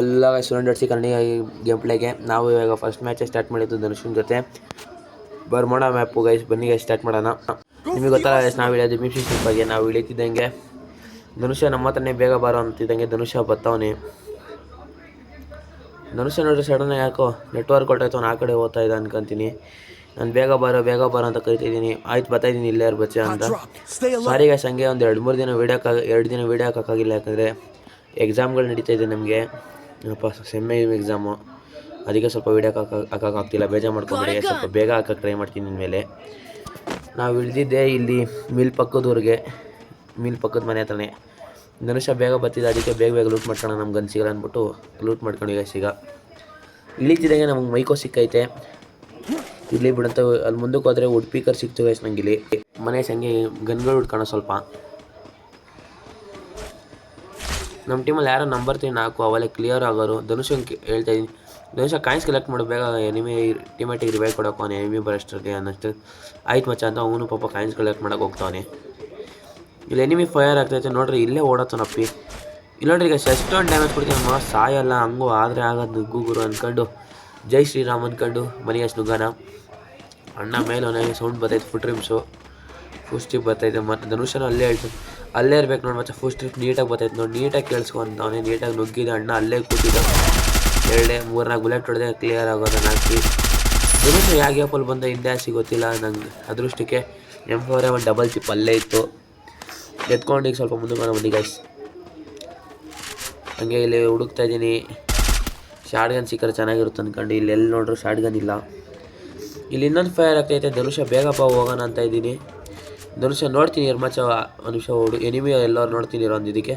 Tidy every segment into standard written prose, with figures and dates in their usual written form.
ಎಲ್ಲ ಸ್ಟೂಡೆಂಟ್ಸಿ ಕನ್ನಡಿ ಗೇಮ್ ಪ್ಲೇಗೆ ನಾವು ಇವಾಗ ಫಸ್ಟ್ ಮ್ಯಾಚೇ ಸ್ಟಾರ್ಟ್ ಮಾಡಿದ್ದು ಧನುಷನ್ ಜೊತೆ ಬರ್ಮೋಡ ಮ್ಯಾಪು ಗೈಸ್. ಬನ್ನಿ ಗೈಸ್ ಸ್ಟಾರ್ಟ್ ಮಾಡೋಣ. ನಿಮಗೆ ಗೊತ್ತಲ್ಲ ಗೈಸ್, ನಾವು ಇಳಿಯೋದು ಮಿಷನ್ ಬಗ್ಗೆ. ನಾವು ಇಳಿತಿದ್ದಂಗೆ ಧನುಷ ನಮ್ಮ ಹತ್ರನೇ ಬೇಗ ಬಾರೋ ಅಂತಿದ್ದಂಗೆ ಧನುಷ ಬರ್ತಾವನೆ. ಧನುಷ ನೋಡ್ರಿ ಸಡನ್ನಾಗಿ ಯಾಕೋ ನೆಟ್ವರ್ಕ್ ಹೊರಟಾಯ್ತು, ಆ ಕಡೆ ಹೋಗ್ತಾ ಇದೆ ಅನ್ಕೊಂತೀನಿ. ನಾನು ಬೇಗ ಬಾರೋ ಅಂತ ಕರಿತಿದ್ದೀನಿ. ಆಯ್ತು ಬರ್ತಾಯಿದ್ದೀನಿ, ಇಲ್ಲೇ ಬಚ್ಚೆ ಅಂತ. ಸಾರಿ ಗೈಸ್, ಹಂಗೆ ಒಂದು 2 ದಿನ ವೀಡಿಯೋ ಹಾಕೋಕ್ಕಾಗಿಲ್ಲ, ಯಾಕಂದರೆ ಎಕ್ಸಾಮ್ಗಳು ನಡೀತಾ ಇದೆ ನಮಗೆ. ಸೆಮ್ಮೆ ಎಕ್ಸಾಮು, ಅದಕ್ಕೆ ಸ್ವಲ್ಪ ವೀಡಿಯೋ ಹಾಕೋಕ್ಕಾಗ್ತಿಲ್ಲ. ಬೇಜಾರು ಮಾಡ್ಕೊಂಬಿಡಿ. ಸ್ವಲ್ಪ ಬೇಗ ಹಾಕೋಕ್ಕೆ ಟ್ರೈ ಮಾಡ್ತೀನಿ ಇನ್ಮೇಲೆ. ನಾವು ಇಳಿದಿದ್ದೆ ಇಲ್ಲಿ ಮಿಲ್ ಪಕ್ಕದ ಮನೆ ಹತ್ರನೇ. ಧನುಷ ಬೇಗ ಬರ್ತಿದ್ದೆ, ಅದಕ್ಕೆ ಬೇಗ ಲೂಟ್ ಮಾಡ್ಕೊಳ್ಳೋಣ, ನಮ್ಗೆ ಗನ್ ಸಿಗಲ್ಲ ಅಂದ್ಬಿಟ್ಟು ಲೂಟ್ ಮಾಡ್ಕೊಂಡು ಗೈಸ್. ಈಗ ಇಳಿತಿದ್ದಾಗೆ ನಮಗೆ ಮೈಕೋ ಸಿಕ್ಕೈತೆ. ಇಲ್ಲಿ ಬಿಡಂತ ಅಲ್ಲಿ ಮುಂದಕ್ಕೆ ಹೋದರೆ ವುಡ್ ಪೀಕರ್ ಸಿಕ್ತು ಗೈಸ್ ನಂಗೆ. ಇಲ್ಲಿ ಮನೆ ಸಂಗೆ ಗನ್ಗಳು ಹುಡ್ಕೋಣ ಸ್ವಲ್ಪ. ನಮ್ಮ ಟೀಮಲ್ಲಿ ಯಾರೋ ನಂಬರ್ 3 4 ಅವಲೇ ಕ್ಲಿಯರ್ ಆಗೋರು. ಧನುಷಂಗೆ ಹೇಳ್ತಾ ಇದ್ದೀನಿ, ಧನುಷ ಕಾಯಿನ್ಸ್ ಕಲೆಕ್ಟ್ ಮಾಡು ಬೇಗ, ಎನಿಮಿ ಟೀಮೇಟಿಗೆ ರಿವೈವ್ ಕೊಡೋಕೆ ಅವನು ಎನಿಮಿ ಬರೋಷ್ಟರಲ್ಲಿ ಅನ್ನಷ್ಟು. ಆಯ್ತು ಮಚ್ಚ ಅಂತ ಅವನು ಪಾಪ ಕಾಯಿನ್ಸ್ ಕಲೆಕ್ಟ್ ಮಾಡೋಕೆ ಹೋಗ್ತಾವನೆ. ಇಲ್ಲಿ ಎನಿಮಿ ಫೈರ್ ಆಗ್ತೈತೆ ನೋಡ್ರಿ, ಇಲ್ಲೇ ಓಡತ್ತನಪ್ಪಿ. ಇಲ್ಲಿ ನೋಡ್ರಿ ಈಗ ಎಷ್ಟೊಂದು ಡ್ಯಾಮೇಜ್ ಕೊಡ್ತೀವಿ ನಮ್ಮ ಸಾಯಲ್ಲ. ಹಂಗೂ ಆದರೆ ಆಗೋದು ನುಗ್ಗುಗುರು ಅಂದ್ಕೊಂಡು ಜೈ ಶ್ರೀರಾಮ್ ಅಂದ್ಕೊಂಡು ಮನೆಗೆ ನುಗ್ಗಾನ. ಅಣ್ಣ ಮೇಲೆ ಅವನಿಗೆ ಸೌಂಡ್ ಬರ್ತೈತೆ, ಫುಟ್ ರಿಮ್ಸು ಫುಲ್ ಸ್ಟಿಪ್ ಬರ್ತೈತೆ. ಮತ್ತು ಧನುಷನ ಅಲ್ಲೇ ಇರ್ಬೇಕು ನೋಡಿ ಮಚ್ಚ. ಫುಲ್ ಸ್ಟಿಪ್ ನೀಟಾಗಿ ಬರ್ತೈತೆ ನೋಡಿ, ನೀಟಾಗಿ ಕೇಳಿಸ್ಕೊಂತ ಅವನೇ ನೀಟಾಗಿ ನುಗ್ಗಿದ. ಅಣ್ಣ ಅಲ್ಲೇ ಕೂತಿದ್ದ. 2-3-4 ಬುಲೆಟ್ ಹೊಡೆದೇ ಕ್ಲಿಯರ್ ಆಗೋದನ್ನ ಹಾಕಿ. ಧನುಷ ಯಾವ ಗ್ಯಾಪಲ್ಲಿ ಬಂದ ಹಿಂದೆ ಗೊತ್ತಿಲ್ಲ ನಂಗೆ. ಅದೃಷ್ಟಕ್ಕೆ M4 ಒಂದು ಡಬಲ್ ಚಿಪ್ ಅಲ್ಲೇ ಇತ್ತು. ಎತ್ಕೊಂಡು ಈಗ ಸ್ವಲ್ಪ ಮುಂದಕ್ಕೆ ಬನ್ನಿ ಗೈಸ್. ಹಂಗೆ ಇಲ್ಲಿ ಹುಡುಕ್ತಾ ಇದ್ದೀನಿ, ಶಾರ್ಟ್ ಗನ್ ಸಿಕ್ಕರೆ ಚೆನ್ನಾಗಿರುತ್ತೆ ಅಂದ್ಕೊಂಡು. ಇಲ್ಲಿ ಎಲ್ಲಿ ನೋಡ್ರು ಶಾರ್ಟ್ ಗನ್ ಇಲ್ಲ. ಇಲ್ಲಿ ಇನ್ನೊಂದು ಫೈರ್ ಆಗ್ತೈತೆ. ಧನುಷ ಬೇಗಪ್ಪ ಹೋಗೋಣ ಅಂತ ಇದ್ದೀನಿ. ಧನುಷ ನೋಡ್ತೀನಿ ಮಚ್ಚ, ಒಂದು ನಿಮಿಷ ಎನಿಮಿ ಎಲ್ಲರೂ ನೋಡ್ತೀನಿ ಒಂದು ಇದಕ್ಕೆ.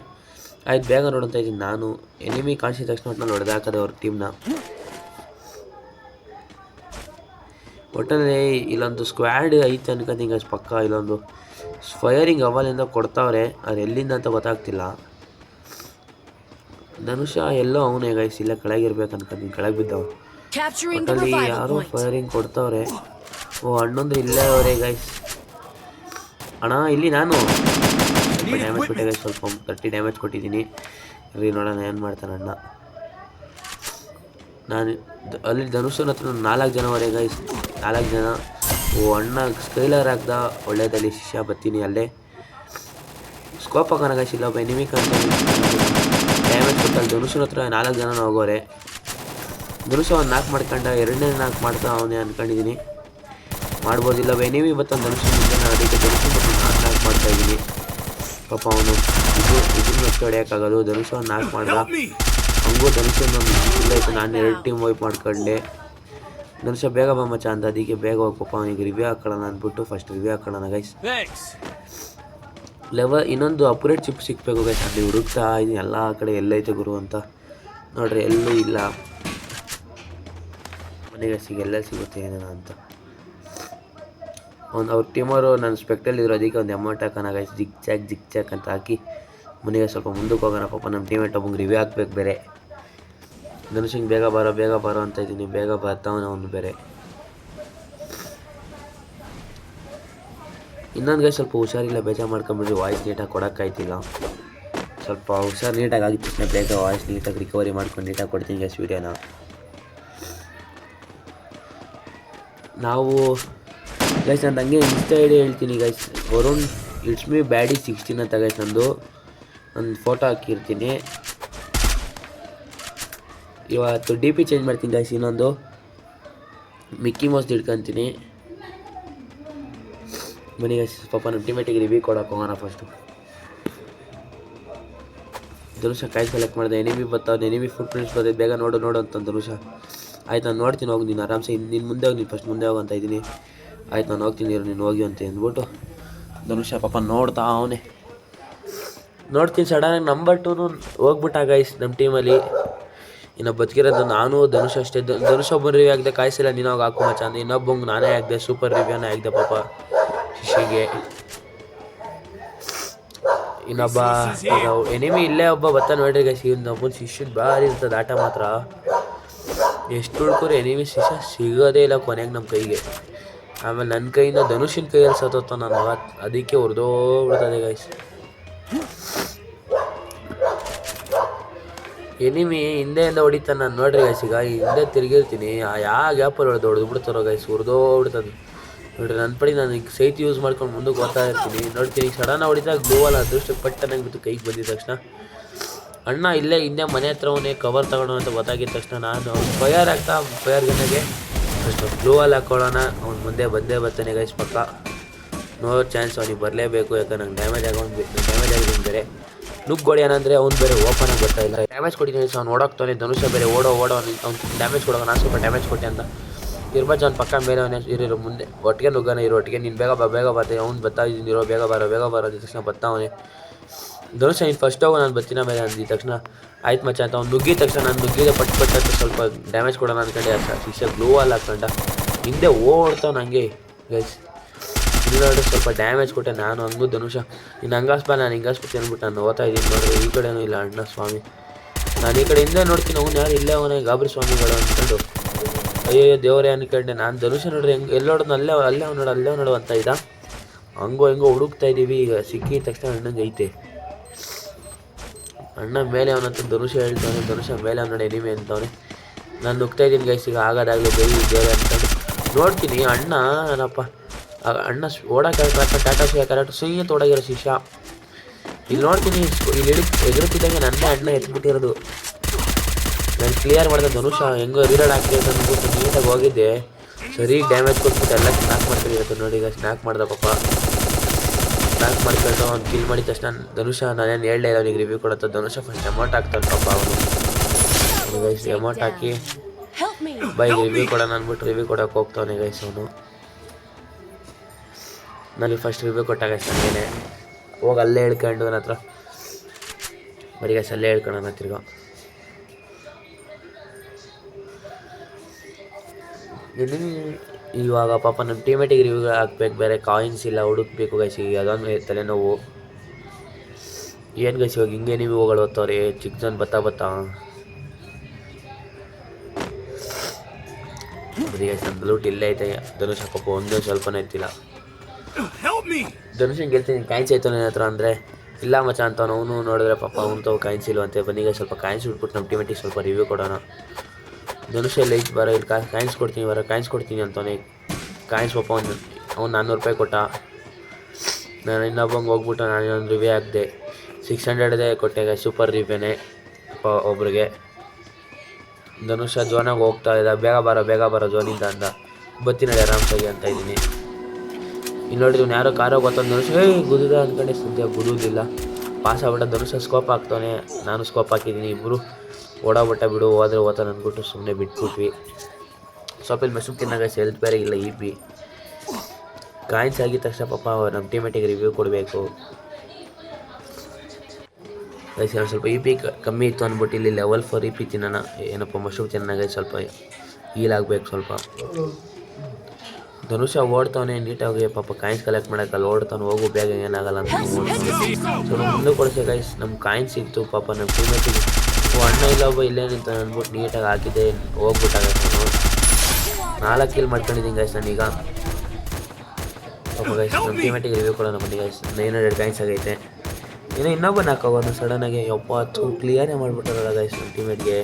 ಆಯ್ತು ಬೇಗ ನೋಡ್ತಾ ಇದ್ದೀನಿ ನಾನು. ಎನಿಮಿ ಕಾಣಿಸಿದ ತಕ್ಷಣ ಒಟ್ಟು ಹೊಡೆದು ಹಾಕೋದೆ ಅವ್ರ ಟೀಮ್ನ. ಒಟ್ಟಲ್ಲಿ ಇಲ್ಲೊಂದು ಸ್ಕ್ವಾಡ್ ಐತೆ ಅನ್ಕೊಂತೀನಿ ಗೈಸ್ ಪಕ್ಕ. ಇಲ್ಲೊಂದು ಫೈರಿಂಗ್ ಅವಲಿಂದ ಕೊಡ್ತಾವ್ರೆ, ಅದು ಎಲ್ಲಿಂದ ಅಂತ ಗೊತ್ತಾಗ್ತಿಲ್ಲ. ಧನುಷ ಎಲ್ಲೋ ಅವನೇ ಗೈಸ್, ಇಲ್ಲೇ ಕೆಳಗಿರ್ಬೇಕು ಅನ್ಕೊಂತೀನಿ, ಕೆಳಗೆ ಬಿದ್ದವ. ಒಟ್ಟಲ್ಲಿ ಯಾರೋ ಫೈರಿಂಗ್ ಕೊಡ್ತಾವ್ರೆ. ಅಣ್ಣಂದ್ರೆ ಇಲ್ಲೇ ಅವರೇ ಗೈಸ್. ಅಣ್ಣ ಇಲ್ಲಿ ನಾನು ಡ್ಯಾಮೇಜ್ ಕೊಟ್ಟೆ ಗೈಸ್, ಸ್ವಲ್ಪ 30 ಡ್ಯಾಮೇಜ್ ಕೊಟ್ಟಿದ್ದೀನಿ. ರೀ ನೋಡೋಣ ಏನು ಮಾಡ್ತಾನೆ ಅಣ್ಣ. ನಾನು ಅಲ್ಲಿ ಧನುಷನ ಹತ್ರ 4 ಜನವರೆ ಗೈಸ್, 4 ಜನ. ಅಣ್ಣ ಸ್ಕೈಲರ್ ಹಾಕ್ದ ಒಳ್ಳೇದಲ್ಲಿ ಶಿಷ್ಯ. ಬರ್ತೀನಿ ಅಲ್ಲೇ ಸ್ಕೋಪ್ ಹಾಕೋಣ ಗೈಸ್. ಇಲ್ಲ ಒಬ್ಬ ಎನಿಮಿ ಕಂತ ಡ್ಯಾಮೇಜ್ ಕೊಟ್ಟಲ್ಲಿ ಧನುಷನ ಹತ್ರ 4 ಜನ ಹೋಗೋರೆ. ಧನುಷ ಒಂದು 4 ಮಾಡ್ಕೊಂಡ, 2ನೇ 4 ಮಾಡ್ತಾ ಅವನೇ ಅನ್ಕೊಂಡಿದ್ದೀನಿ. ಮಾಡ್ಬೋದಿಲ್ಲ, ಎನಿಮಿ ಬರ್ತಾನೆ ಧನುಷ. ಅದಕ್ಕೆ ಧನುಷ ಬರ್ತಾನೆ 4 ಮಾಡ್ತಾಯಿದ್ದೀನಿ. ಪಾಪ ಅವನು ಇದನ್ನು ಅಷ್ಟು ಹೊಡೆಯೋಕ್ಕಾಗಲ್ಲ. ಧನುಷ ಒಂದು 4 ಮಾಡ್ದ. ಹಂಗೂ ಧನುಷ ಇಲ್ಲೈತೆ, ನಾನು 2 ಟೀಮ್ ವೈಪ್ ಮಾಡ್ಕೊಂಡೆ. ಧನುಷ ಬೇಗ ಬಾ ಮಚ್ಚ ಅಂತ, ಅದಕ್ಕೆ ಬೇಗ ಹೋಗಿ ಪಾಪ ಅವನಿಗೆ ರಿವ್ಯೂ ಹಾಕೊಳ್ಳೋಣ ಅಂದ್ಬಿಟ್ಟು ಫಸ್ಟ್ ರಿವ್ಯೂ ಹಾಕೊಳ್ಳೋಣ ಗೈಸ್. ಇನ್ನೊಂದು ಅಪ್ಗ್ರೇಡ್ ಚಿಪ್ ಸಿಗಬೇಕು ಗೈಸ್. ಅಲ್ಲಿ ಹುಡುಕ್ತಾ ಇದೀನಿ ಎಲ್ಲ ಕಡೆ ಎಲ್ಲೈತೆ ಗುರು ಅಂತ. ನೋಡ್ರಿ ಎಲ್ಲೂ ಇಲ್ಲ. ಮನೆಗೆ ಎಲ್ಲ ಸಿಗುತ್ತೆ ಏನೇನ ಅಂತ. ಅವ್ರ ಟೀಮವರು ನನ್ನ ಸ್ಪೆಕ್ಟಲ್ಲಿದ್ರು, ಅದಕ್ಕೆ ಒಂದು ಅಮೌಂಟ್ ಹಾಕೋಣ ಗೈಸ್. ಜಿಗ್ ಚಾಕ್ ಅಂತ ಹಾಕಿ ಮನೆಗೆ ಸ್ವಲ್ಪ ಮುಂದಕ್ಕೆ ಹೋಗೋಣ. ಪಾಪ ನಮ್ಮ ಟೀಮೇಟ್ ಒಬ್ಬಂಗೆ ರಿವ್ಯೂ ಹಾಕ್ಬೇಕು ಬೇರೆ. ಧನುಷಂಗೆ ಬೇಗ ಬಾರೋ ಅಂತ ಇದ್ದೀನಿ. ಬೇಗ ಬರ್ತಾವನ ಅವನು ಬೇರೆ. ಇನ್ನೊಂದು ಗೈಸ್ ಸ್ವಲ್ಪ ಹುಷಾರಿಲ್ಲ, ಬೇಜಾರು ಮಾಡ್ಕೊಂಬಿಡ್ರಿ. ವಾಯ್ಸ್ ನೀಟಾಗಿ ಕೊಡೋಕ್ಕಾಯ್ತಿಲ್ಲ. ಸ್ವಲ್ಪ ಹುಷಾರು ನೀಟಾಗಿ ಆಗಿದ ತಕ್ಷಣ ಬೇಗ ವಾಯ್ಸ್ ನೀಟಾಗಿ ರಿಕವರಿ ಮಾಡ್ಕೊಂಡು ನೀಟಾಗಿ ಕೊಡ್ತೀನಿ ಗೈಸ್ ವೀಡಿಯೋನ. ನಾವು ಗೈಸ್ ನಾನು ಹಂಗೆ ಇನ್ಸ್ಟಾ ಐಡಿ ಹೇಳ್ತೀನಿ ಗೈಸ್, ವರುಣ್ ಇಟ್ಸ್ ಮೀ ಬ್ಯಾಡಿ 16 ಅಂತ ಗೈಸ್. ಒಂದು ಫೋಟೋ ಹಾಕಿರ್ತೀನಿ. ಇವತ್ತು DP ಚೇಂಜ್ ಮಾಡ್ತೀನಿ ಗೈಸ್. ಇನ್ನೊಂದು ಮಿಕ್ಕಿ ಮೌಸ್ ಇಟ್ಕೊತೀನಿ. ಬನ್ನಿ ಗೈಸ್, ಪಾಪ ನಮ್ಮ ಟೀಮೇಟಿಗೆ ರಿವ್ಯೂ ಕೊಡೋಕೆ ಹೋಗೋಣ ಫಸ್ಟು. ಧನುಷ ಕಾಯಿ ಸೆಲೆಕ್ಟ್ ಮಾಡಿದೆ. ಎನಿಮಿ ಬರ್ತಾವೆ, ಎನಿಮಿ ಫುಟ್ ಪ್ರಿಂಟ್ಸ್ ಬರ್ತೈತೆ. ಬೇಗ ನೋಡು ಅಂತ ಧನುಷ. ಆಯ್ತು ನಾನು ನೋಡ್ತೀನಿ, ಹೋಗಿ ನೀನು ಆರಾಮ್ಸೆ ನೀನು ಮುಂದೆ ಹೋಗಿ, ನೀನು ಫಸ್ಟ್ ಮುಂದೆ ಹೋಗು ಅಂತ ಇದ್ದೀನಿ. ಆಯ್ತು ನಾನು ಹೋಗ್ತೀನಿ ನೀನು ಹೋಗಿ ಅಂತ ಅಂದ್ಬಿಟ್ಟು ಧನುಷ ಪಾಪ ನೋಡ್ತಾ ಅವನೇ. ನೋಡ್ತೀನಿ ಸಡನ್ನಾಗಿ ನಂಬರ್ 2 ಹೋಗ್ಬಿಟ್ಟ ಗೈಸ್ ನಮ್ಮ ಟೀಮಲ್ಲಿ. ಇನ್ನು ಬದುಕಿರೋದು ನಾನು ಧನುಷ ಅಷ್ಟೇ. ಧನುಷ ಒಬ್ಬನ ರಿವ್ಯೂ ಆಗದೆ, ಕಾಯಿಸಿಲ್ಲ ನೀನು ಹೋಗಿ ಹಾಕು ಮಚ್ಚ ಅಂತ. ಇನ್ನೊಬ್ಬಂಗೆ ನಾನೇ ಆಗದೆ, ಸೂಪರ್ ರಿವ್ಯೂನ ಆಗದೆ ಪಾಪ ಶಿಶಿಗೆ. ಇನ್ನೊಬ್ಬ ಎನಿಮಿ ಇಲ್ಲೇ ಒಬ್ಬ ಬರ್ತಾನೆ ನೋಡ್ರಿ ಗೈಸ್. ಇನ್ನೊಬ್ಬನ ಶಿಷ್ಯದ ಭಾರಿ ಇರ್ತದೆ ಆಟ ಮಾತ್ರ. ಎಷ್ಟು ಹುಡ್ಕೋರು ಎನಿಮಿ ಶಿಷ್ಯ ಸಿಗೋದೇ ಇಲ್ಲ ಕೊನೆಗೆ ನಮ್ಮ ಕೈಗೆ. ಆಮೇಲೆ ನನ್ನ ಕೈಯಿಂದ ಧನುಷಿನ ಕೈಯಲ್ಲಿ ಸತ್ತೋತ ನಾನು. ಅದಕ್ಕೆ ಹೊಡೆದೋಗ್ಬಿಡ್ತದೆ ಗೈಸ್. ಎನಿಮಿ ಹಿಂದೆಯಿಂದ ಹೊಡಿತಾನೆ ನಾನು ನೋಡ್ರಿ ಗೈಸ್. ಈಗ ಹಿಂದೆ ತಿರುಗಿರ್ತೀನಿ, ಯಾವ ಗ್ಯಾಪಲ್ಲಿ ಹೊಡೆದು ಬಿಡ್ತಾರೋ ಗೈಸ್, ಹುರಿದೋಗ್ಬಿಡ್ತದೆ ನೋಡ್ರಿ. ನನ್ನ ಪಡಿ ನಾನು ಈಗ ಸೈಟ್ ಯೂಸ್ ಮಾಡ್ಕೊಂಡು ಮುಂದಕ್ಕೆ ಓದ್ತಾ ಇರ್ತೀನಿ. ನೋಡ್ತೀನಿ ಈಗ ಸಡನ್ನಾಗಿ ಹೊಡಿದಾಗ ಗ್ಲೋವಲ್ಲ ಅದೃಷ್ಟಕ್ಕೆ ಪಟ್ಟನಾಗಿ ಬಿಟ್ಟು ಕೈಗೆ ಬಂದಿದ ತಕ್ಷಣ ಅಣ್ಣ ಇಲ್ಲೇ ಹಿಂದೆ ಮನೆ ಹತ್ರವನ್ನೇ ಕವರ್ ತಗೊಳ್ಳೋ ಅಂತ ಗೊತ್ತಾಗಿದ್ದ ತಕ್ಷಣ ನಾನು ಫೈರ್ ಆಗ್ತಾ ಫೈರ್ ಗನ್ನಿಗೆ ಅಷ್ಟು ಗ್ಲೋವಲ್ಲಿ ಹಾಕೊಳ್ಳೋಣ. ಅವ್ನು ಮುಂದೆ ಬಂದೇ ಬರ್ತಾನೆ ಗೈಸ್, ಪಕ್ಕ ನೋ ಚಾನ್ಸ್ ಅವ್ನಿಗೆ ಬರಲೇಬೇಕು. ಯಾಕಂದ್ರೆ ನಂಗೆ ಡ್ಯಾಮೇಜ್ ಆಗಿದ್ದೀನಿ ಬೇರೆ ನುಗ್ಗೋಡಿ ಏನಂದರೆ ಅವ್ನು ಬೇರೆ ಓಪನ್ ಆಗಿ ಬರ್ತಾ ಇಲ್ಲ. ಡ್ಯಾಮೇಜ್ ಕೊಟ್ಟಿದ್ದೀನಿ ಅವ್ನು ಓಡೋಗ್ತಾನೆ. ಧನುಷ ಬೇರೆ ಓಡೋ ಅವ್ನು ಡ್ಯಾಮೇಜ್ ಕೊಡೋಣ. ನಾನು ಸ್ವಲ್ಪ ಡ್ಯಾಮೇಜ್ ಕೊಟ್ಟೆ ಅಂತ ಇರ್ಬಾಜ್ ಅವ್ನು ಪಕ್ಕ ಮೇಲೆ ಅವನೇ ಇರೋ ಮುಂದೆ ಒಟ್ಟಿಗೆ ನುಗ್ಗಾನೆ ಇರೋ ಒಟ್ಟಿಗೆ. ನೀನು ಬೇಗ ಬರ್ತೀನಿ, ಅವ್ನು ಬರ್ತಾ ಇದ್ದೀನಿ ಇರೋ ಬೇಗ ಬರೋ ಅಂದಿದ ತಕ್ಷಣ ಬರ್ತಾವನೆ ಧನುಷ. ನೀನು ಫಸ್ಟ್ ಹೋಗೋ ನಾನು ಬರ್ತೀನ ಮೇಲೆ ಅಂದಿದ ತಕ್ಷಣ ಆಯ್ತು ಮಚ್ಚ ಅಂತ ಅವ್ನು ನುಗ್ಗಿದ ತಕ್ಷಣ ನಾನು ನುಗ್ಗಿದ ಪಟ್ಟು ಅಂತ ಸ್ವಲ್ಪ ಡ್ಯಾಮೇಜ್ ಕೊಡೋಣ ಅಂದ್ಕೊಂಡೆ. ಶಿಕ್ಷೆ ಗ್ಲೂ ಅಲ್ಲಿ ಹಾಕೊಂಡ ಹಿಂದೆ ಓಡ್ತಾವ್ ನನಗೆ ಗೈಸ್. ಇಲ್ಲಿ ಸ್ವಲ್ಪ ಡ್ಯಾಮೇಜ್ ಕೊಟ್ಟೆ ನಾನು. ಹಂಗೂ ಧನುಷ ನೀನು ಹಂಗಾಸ್ಬಾ ನಾನು ಹಿಂಗಾಸ್ಬಿಟ್ಟು ಅಂದ್ಬಿಟ್ಟು ನಾನು ಓದ್ತಾ ಇದ್ದೀನಿ ನೋಡ್ರಿ. ಈ ಕಡೆನೂ ಇಲ್ಲ ಅಣ್ಣ ಸ್ವಾಮಿ. ನಾನು ಈ ಕಡೆ ಹಿಂದೆ ನೋಡ್ತೀನಿ, ಅವ್ನು ಯಾರು ಇಲ್ಲೇ ಅವನೇ ಗಾಬರಿ ಸ್ವಾಮಿಗಳು ಅಂದ್ಕೊಂಡು ಅಯ್ಯೋ ದೇವರೇ ಅನ್ಕೊಂಡೆ. ನಾನು ಧನುಷ ನೋಡ್ರಿ ಹೆಂಗೆ ಎಲ್ಲೋಡೋದು ಅಲ್ಲೇ ನೋಡು ಅಂತ ಇದ್ದ. ಹಂಗೋ ಹುಡುಕ್ತಾ ಇದ್ದೀವಿ. ಈಗ ಸಿಕ್ಕಿದ ತಕ್ಷಣ ಅಣ್ಣಂಗೆ ಐತೆ ಅಣ್ಣ ಮೇಲೆ ಅವನಂತ ಧನುಷ ಹೇಳ್ತಾನೆ. ಧನುಷ ಮೇಲೆ ಅವನ ಎನಿಮೆ ಅಂತವನೆ. ನಾನು ನುಗ್ತಾ ಇದ್ದೀನಿ ಗೈಸ್. ಈಗ ಆಗೋದಾಗಲಿ ಬೇರೆ ಅಂದ್ಕೊಂಡು ನೋಡ್ತೀನಿ ಅಣ್ಣ ಏನಪ್ಪ ಅಣ್ಣ ಓಡೋಕೆ ಟಾಟಾ ಶಿವ ಕರೆಕ್ಟ್ ಸುಯ್ಯ ತೊಡಗಿರೋ ಶಿಷ್ಯ. ಇಲ್ಲಿ ನೋಡ್ತೀನಿ ಇಲ್ಲಿ ಎದುರುತ್ತಿದ್ದಂಗೆ ನನ್ನೇ ಅಣ್ಣ ಎತ್ಬಿಟ್ಟಿರೋದು. ನಾನು ಕ್ಲಿಯರ್ ಮಾಡಿದೆ. ಧನುಷ ಹೆಂಗೋ ರಿಲೋಡ್ ಆಗ್ತಿದೆ ಅಂದ್ಬಿಟ್ಟು ನೀಟಾಗಿ ಹೋಗಿದ್ದೆ. ಸರಿ ಡ್ಯಾಮೇಜ್ ಕೊಟ್ಬಿಟ್ಟು ಎಲ್ಲ ಸ್ನ್ಯಾಕ್ ಮಾಡ್ಕೊಂಡಿರುತ್ತೆ ನೋಡಿ. ಈಗ ಸ್ನ್ಯಾಕ್ ಮಾಡ್ದೆ ಪಾಪ. ಸ್ನ್ಯಾಕ್ ಮಾಡ್ಕೊಂಡು ಅವ್ನು ಕಿಲ್ ಮಾಡಿದ ತಕ್ಷಣ ಧನುಷ ನಾನೇನು ಹೇಳಲೇ ಇಲ್ಲ ಅವನಿಗೆ ರಿವ್ಯೂ ಕೊಡುತ್ತೆ. ಧನುಷ ಫಸ್ಟ್ ಅಮೌಂಟ್ ಹಾಕ್ತಾನೆ ಪಾಪ ಅವನು ಗೈಸ್. ಅಮೌಂಟ್ ಹಾಕಿ ಬೈಕ್ ರಿವ್ಯೂ ಕೊಡೋಣ ಅಂದ್ಬಿಟ್ಟು ರಿವ್ಯೂ ಕೊಡೋಕೆ ಹೋಗ್ತಾವನೆ ಗೈಸ್ ಅವನು. ನನಗೆ ಫಸ್ಟ್ ರಿವ್ಯೂ ಕೊಟ್ಟಾಗ ನನಗೇನೆ ಹೋಗಿ ಅಲ್ಲೇ ಹೇಳ್ಕೊಂಡು ನನ್ನ ಹತ್ರ ಬರೀ ಗೈಸ್ ಅಲ್ಲೇ ಹೇಳ್ಕೊಳ್ಳೋಣ ತಿರ್ಗಾ. ಇವಾಗ ಪಾಪ ನಮ್ಮ ಟೀಮೇಟಿಗೆ ರಿವ್ಯೂ ಹಾಕ್ಬೇಕು, ಬೇರೆ ಕಾಯಿನ್ಸ್ ಇಲ್ಲ ಹುಡುಕ್ಬೇಕು ಗೈಸ್. ಈಗ ಅದೊಂದು ತಲೆನೋವು ಏನು ಗೈಸ್. ಇವಾಗ ಹಿಂಗೆ ನೀವು ಹೋಗಳು ಓದ್ತವ್ರಿ ಚಿಕ್ಕ ಜನ ಬತ್ತಾ ಬರೀ ಗೈಸ್. ನನ್ನ ಲೂಟ್ ಇಲ್ಲೇ ಐತೆ. ಧನುಷ ಪಾಪ ಒಂದೇ ಸ್ವಲ್ಪನೇ ಐತಿಲ್ಲ. ಧನುಷನ್ ಗೆಲ್ತೀನಿ ಕಾಯಿನ್ಸ್ ಆಯ್ತು ನನ್ನ ಹತ್ರ ಅಂದರೆ ಇಲ್ಲ ಮಚ್ಚ ಅಂತವನು. ಅವನು ನೋಡಿದ್ರೆ ಪಾಪ ಅವ್ನು ತಾವು ಕಾಯಿನ್ಸ್ ಇಲ್ವಂತೆ. ಬನ್ನಿಗ ಸ್ವಲ್ಪ ಕಾಯಿನ್ಸ್ ಬಿಟ್ಬಿಟ್ಟು ನಮ್ಮ ಟೀಮೇಟಿಗೆ ಸ್ವಲ್ಪ ರಿವ್ಯೂ ಕೊಡೋಣ. ಧನುಷ ಎಲ್ಲ ಐತೆ ಬರೋ ಇಲ್ಲಿ ಕಾಯಿನ್ಸ್ ಕೊಡ್ತೀನಿ ಅಂತವನೇ. ಕಾಯಿನ್ಸ್ ಪಾಪ ಅವ್ನು 400 ರೂಪಾಯಿ ಕೊಟ್ಟ. ನಾನು ಇನ್ನೊಬ್ಬಂಗೆ ಹೋಗ್ಬಿಟ್ಟು ನಾನು ಇನ್ನೊಂದು ರಿವ್ಯೂ ಹಾಕಿದೆ. 600 ಕೊಟ್ಟೆ ಸೂಪರ್ ರಿವ್ಯೂನೇ ಒಬ್ರಿಗೆ. ಧನುಷ ಜೋನಾಗಿ ಹೋಗ್ತಾ ಇದ್ದ. ಬೇಗ ಬರೋ ಜೋನಿಂದ ಅಂದ. ಬತ್ತೀನಿ ಆರಾಮ್ಸಾಗಿ ಅಂತ ಇದ್ದೀನಿ. ಇಲ್ಲಿ ನೋಡಿದ್ರು ಯಾರೋ ಕಾರೋ ಗೊತ್ತೊಂದು ಧನುಷ ಗುದುದ ಅಂದ್ಕೊಂಡೆ. ಸದ್ಯ ಗುದುದಿಲ್ಲ, ಪಾಸ್ ಆಗ್ಬಿಟ್ಟ. ಧನುಷ ಸ್ಕೋಪ್ ಹಾಕ್ತಾನೆ, ನಾನು ಸ್ಕೋಪ್ ಹಾಕಿದ್ದೀನಿ. ಇಬ್ಬರು ಓಡಾಬಿಟ್ಟ ಬಿಡು ಹೋದ್ರೆ ಓದ್ತಾನೆ ಅಂದ್ಬಿಟ್ಟು ಸುಮ್ಮನೆ ಬಿಟ್ಬಿಟ್ವಿ. ಸ್ವಲ್ಪ ಇಲ್ಲಿ ಮೆಸು ತಿನ್ನಾಗ ಹೆಲ್ತ್ ಬೇರೆ ಇಲ್ಲ. EP ಕಾಯಿನ್ಸ್ ಆಗಿದ ತಕ್ಷಣ ಪಾಪ ನಮ್ಮ ಟೀಮೇಟಿಗೆ ರಿವ್ಯೂ ಕೊಡಬೇಕು. ಸ್ವಲ್ಪ EP ಕಮ್ಮಿ ಇತ್ತು ಅಂದ್ಬಿಟ್ಟು ಇಲ್ಲಿ ಲೆವೆಲ್ 4 EP ತಿನ್ನೋಣ. ಏನಪ್ಪ ಮಶ್ರೂಮ್ ತಿನ್ನಾಗ ಸ್ವಲ್ಪ ಹೀಲಾಗಬೇಕು ಸ್ವಲ್ಪ. ಧನುಷ ಓಡ್ತಾವನೆ ನೀಟಾಗಿ ಪಾಪ ಕಾಯಿನ್ಸ್ ಕಲೆಕ್ಟ್ ಮಾಡೋಕ್ಕಲ್ಲ ಓಡ್ತಾನೆ. ಹೋಗು ಬೇಗ ಏನಾಗಲ್ಲ ಅಂತ ಸ್ವಲ್ಪ ಮುಂದೆ ಕೊಡಿಸೆ ಗೈಸ್. ನಮ್ಮ ಕಾಯಿನ್ಸ್ ಸಿಕ್ತು ಪಾಪ ನಮ್ಮ ಟೀಮೇಟಿಗೆ. ಅಣ್ಣ ಇಲ್ಲ ಒಬ್ಬ ಇಲ್ಲೇ ನಿಂತ ಅಂದ್ಬಿಟ್ಟು ನೀಟಾಗಿ ಹಾಕಿದ್ದೆ. ಹೋಗ್ಬಿಟ್ಟಾಗ ನಾನು 4 ಕಿಲ್ ಮಾಡ್ಕೊಂಡಿದ್ದೀನಿ ಗೈಸ್ ನಾನೀಗ. ಪಾಪ ಗೈಸ್ ನಮ್ಮ ಟೀಮೇಟಿಗೆ ರಿವ್ಯೂ ಕೊಡೋಣ ಬನ್ನಿ ಗೈಸ್. 900 ಕಾಯಿನ್ಸ್ ಆಗೈತೆ. ಇನ್ನೊಬ್ಬ ನಾಕೋಗೋನು ಸಡನ್ನಾಗಿ 70 ಕ್ಲಿಯರೇ ಮಾಡಿಬಿಟ್ಟಾರಲ್ಲ ಗೈಸ್ ನಮ್ಮ ಟೀಮೇಟ್ಗೆ.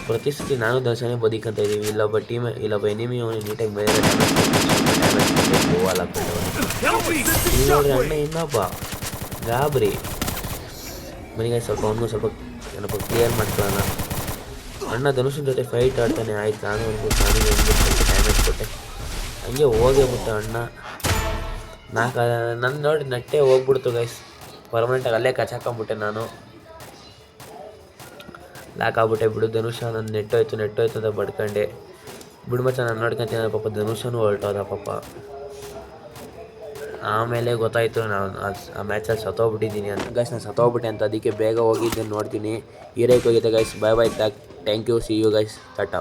ಪ್ರತಿ ಸತಿ ನಾನು ಧನುಷನೇ ಬದುಕಂತ ಇದ್ದೀವಿ. ಇಲ್ಲೊಬ್ಬ ಎನಿಮಿ ಅವನು ನೀಟಾಗಿ ಮೇಲೆ ಡ್ಯಾಮೇಜ್ ಗೋವಾಲ್ ಹಾಕ್ಬಿಟ್ಟು ನೋಡ್ರಿ ಅಣ್ಣ ಇನ್ನೊಬ್ಬ ಗಾಬರಿ. ಮನೆಗೆ ಸ್ವಲ್ಪ ಅವನಿಗೂ ಸ್ವಲ್ಪ ಏನಪ್ಪ ಕ್ಲಿಯರ್ ಮಾಡ್ಕೊಳ್ಳೋಣ. ಅಣ್ಣ ಧನುಷನ ಜೊತೆ ಫೈಟ್ ಆಡ್ತಾನೆ. ಆಯ್ತು ನಾನು ಸ್ವಲ್ಪ ಡ್ಯಾಮೇಜ್ ಕೊಟ್ಟೆ. ಹಂಗೆ ಹೋಗೇಬಿಟ್ಟ ಅಣ್ಣ. ನನ್ನ ನೋಡಿ ನಟ್ಟೆ ಹೋಗ್ಬಿಡ್ತು ಗೈಸ್. ಪರ್ಮನೆಂಟಾಗಿ ಅಲ್ಲೇ ಕಚ್ಚಾಕೊಂಬಿಟ್ಟೆ ನಾನು. ಲಾಕ್ ಆಗ್ಬಿಟ್ಟೆ ಬಿಡು. ಧನುಷ ನನ್ನ ನೆಟ್ಟೋಯ್ತು ಅಂತ ಬಡ್ಕೊಂಡೆ. ಬಿಡು ಮಚ್ಚ ನಾನು ನೋಡ್ಕೊಂತೀನಿ ಪಾಪ. ಧನುಷನೂ ಹೊರಟೋದ ಪಾಪ. ಆಮೇಲೆ ಗೊತ್ತಾಯಿತು ನಾನು ಆ ಮ್ಯಾಚಲ್ಲಿ ಸತ್ತೋಗ್ಬಿಟ್ಟಿದ್ದೀನಿ ಅಂತ ಗೈಸ್. ನಾನು ಸತ್ತೋಗ್ಬಿಟ್ಟೆ ಅಂತ ಅದಕ್ಕೆ ಬೇಗ ಹೋಗಿದ್ದೆ ನೋಡ್ತೀನಿ. ಹೀರೋಯ್ಕೆ ಹೋಗಿದ್ದೆ guys. Bye thank you. See you guys. Tata.